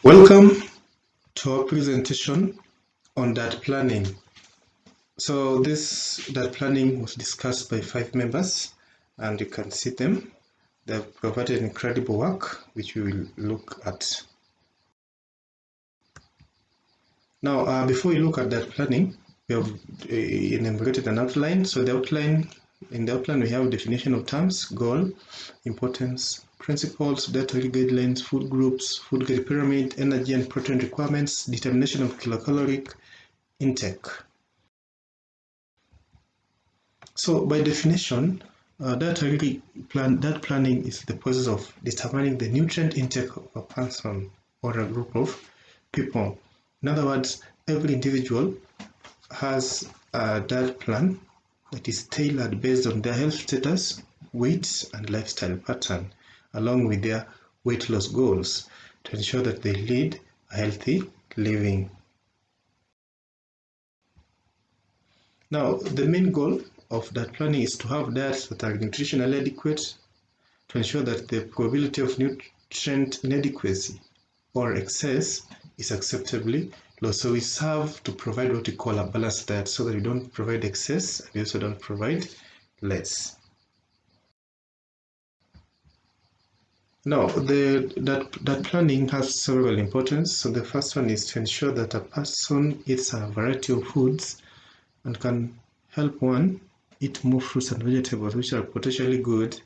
Welcome to our presentation on that planning. So this that planning was discussed by 5 members, and you can see them. They've provided incredible work, which we will look at. Now, before we look at that planning, we have enumerated an outline. So in the outline, we have definition of terms, goal, importance, principles, dietary guidelines, food groups, food grade pyramid, energy and protein requirements, determination of kilocaloric intake. So by definition, that planning is the process of determining the nutrient intake of a person or a group of people. In other words, every individual has a diet plan that is tailored based on their health status, weight, and lifestyle pattern, along with their weight loss goals to ensure that they lead a healthy living. Now, the main goal of that planning is to have diets that are nutritionally adequate to ensure that the probability of nutrient inadequacy or excess is acceptably low. So we serve to provide what we call a balanced diet so that we don't provide excess and we also don't provide less. Now, that planning has several importance. So the first one is to ensure that a person eats a variety of foods and can help one eat more fruits and vegetables, which are potentially good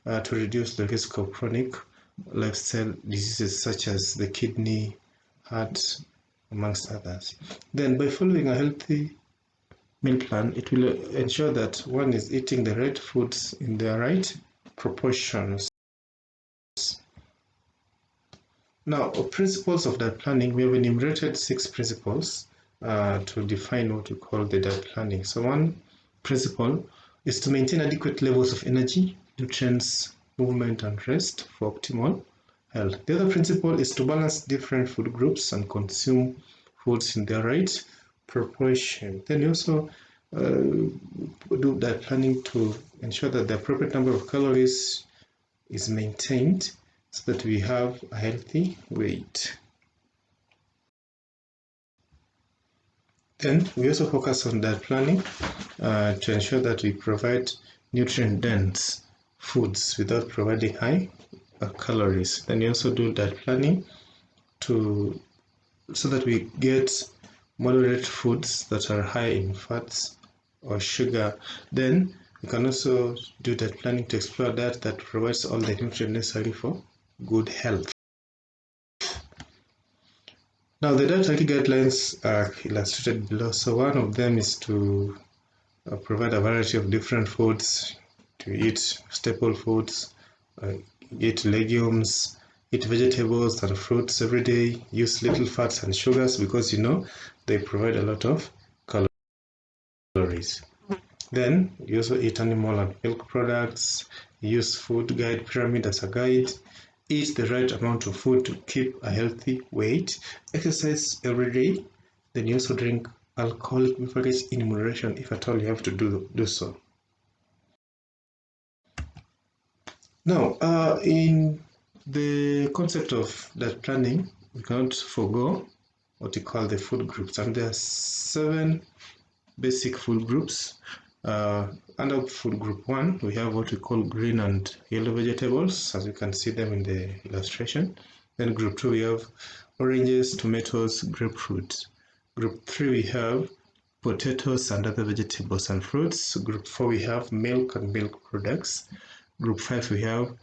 to reduce the risk of chronic lifestyle diseases such as the kidney, heart, amongst others. Then by following a healthy meal plan, it will ensure that one is eating the right foods in the right proportions. Now, principles of diet planning, we have enumerated 6 principles to define what we call the diet planning. So one principle is to maintain adequate levels of energy, nutrients, movement, and rest for optimal health. The other principle is to balance different food groups and consume foods in their right proportion. Then you also do diet planning to ensure that the appropriate number of calories is maintained so that we have a healthy weight. Then we also focus on diet planning to ensure that we provide nutrient-dense foods without providing high calories. Then we also do diet planning so that we get moderate foods that are high in fats or sugar. Then we can also do diet planning to explore a diet that provides all the nutrients necessary for good health. Now, the dietary guidelines are illustrated below. So one of them is to provide a variety of different foods, to eat staple foods, eat legumes, eat vegetables and fruits every day, use little fats and sugars because they provide a lot of calories. Then you also eat animal and milk products, use food guide pyramid as a guide, eat the right amount of food to keep a healthy weight, exercise every day, then you also drink alcoholic beverages in moderation if at all you have to do so. Now, in the concept of that planning, we cannot forego what we call the food groups, and there are 7 basic food groups. Under food group 1, we have what we call green and yellow vegetables, as you can see them in the illustration. Then group 2, we have oranges, tomatoes, grapefruit. Group 3, we have potatoes and other vegetables and fruits. Group 4, we have milk and milk products. Group 5, we have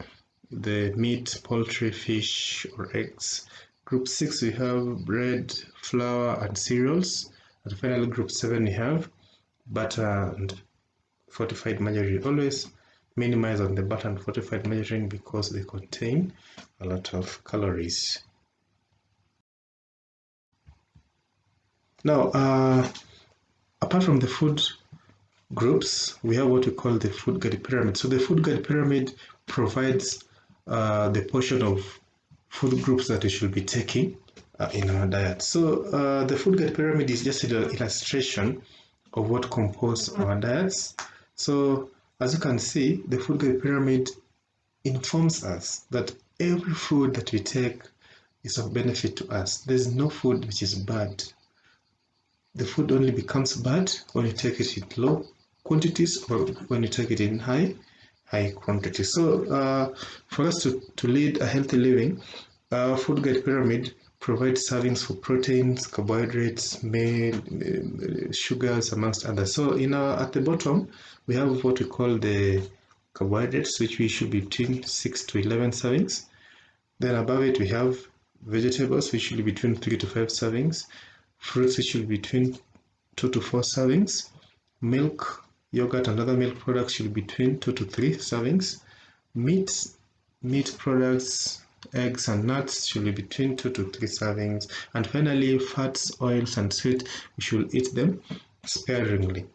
the meat, poultry, fish, or eggs. Group 6, we have bread, flour, and cereals. And finally, group 7, we have butter and fortified margarine. Always minimize on the butter and fortified margarine because they contain a lot of calories. Now, apart from the food groups, we have what we call the food guide pyramid. So the food guide pyramid provides the portion of food groups that we should be taking in our diet. So the food guide pyramid is just an illustration of what compose our diets. So as you can see, the food guide pyramid informs us that every food that we take is of benefit to us. There's no food which is bad. The food only becomes bad when you take it in low quantities or when you take it in high quantities. So for us to lead a healthy living, food guide pyramid provides servings for proteins, carbohydrates, meal, sugars, amongst others. So at the bottom, we have what we call the carbohydrates, which we should be between 6 to 11 servings. Then above it, we have vegetables, which should be between 3 to 5 servings. Fruits, which should be between 2 to 4 servings. Milk, yogurt, and other milk products should be between 2 to 3 servings. Meat products, eggs, and nuts should be between 2 to 3 servings. And finally, fats, oils, and sweet, we should eat them sparingly.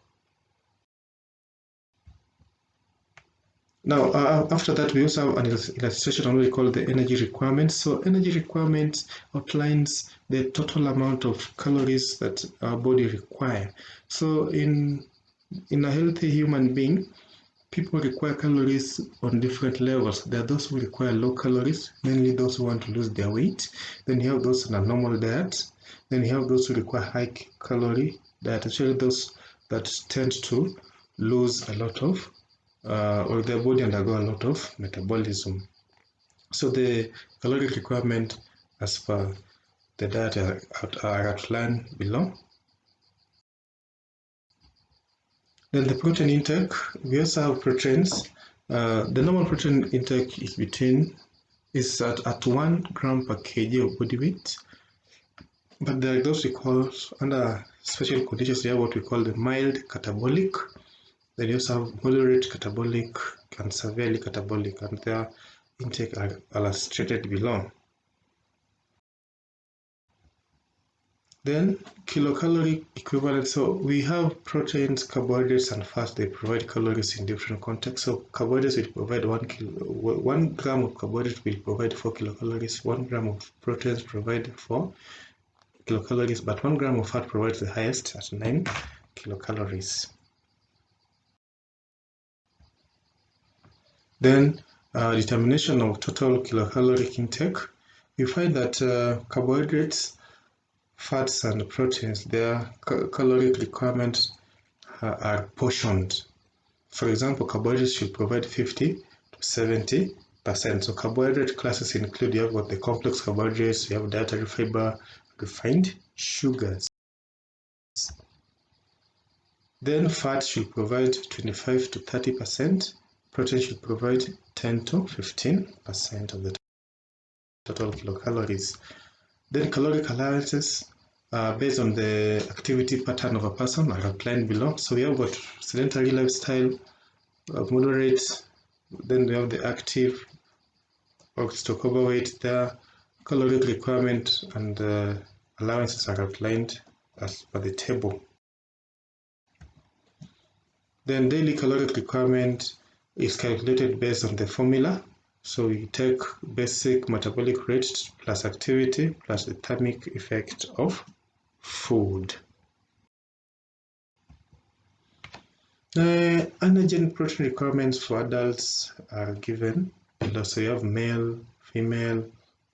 Now, after that, we also have an illustration on what we call the energy requirements. So energy requirements outlines the total amount of calories that our body require. So in a healthy human being, people require calories on different levels. There are those who require low calories, mainly those who want to lose their weight. Then you have those on a normal diet. Then you have those who require high calorie diet, actually those that tend to lose a lot of or their body undergo a lot of metabolism. So the caloric requirement as per the diet are outlined below. Then the protein intake, we also have proteins. The normal protein intake is at 1 gram per kg of body weight. But there are those we call, under special conditions, we have what we call the mild catabolic. Then you also have moderate catabolic and severely catabolic, and their intake are illustrated below. Then kilocalorie equivalent. So we have proteins, carbohydrates, and fats. They provide calories in different contexts. So carbohydrates will provide 1 gram of carbohydrates will provide 4 kilocalories. 1 gram of proteins provide 4 kilocalories, but 1 gram of fat provides the highest at 9 kilocalories. Then determination of total kilocaloric intake. You find that carbohydrates, fats, and proteins, their caloric requirements are portioned. For example, carbohydrates should provide 50 to 70%. So carbohydrate classes include, you have got the complex carbohydrates, you have dietary fiber, refined sugars. Then fat should provide 25 to 30%. Protein should provide 10 to 15% of the total kilocalories. Then caloric allowances based on the activity pattern of a person are outlined below. So we have got sedentary lifestyle, moderate, then we have the active, or stock overweight. Their caloric requirement and allowances are outlined as per the table. Then daily caloric requirement is calculated based on the formula. So we take basic metabolic rate plus activity plus the thermic effect of food. Antigen protein requirements for adults are given below. So you have male, female,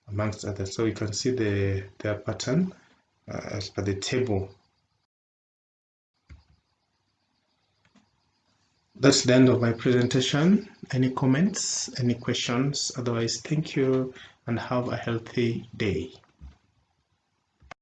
amongst others. So you can see their pattern as per the table. That's the end of my presentation. Any comments, any questions? Otherwise, thank you and have a healthy day.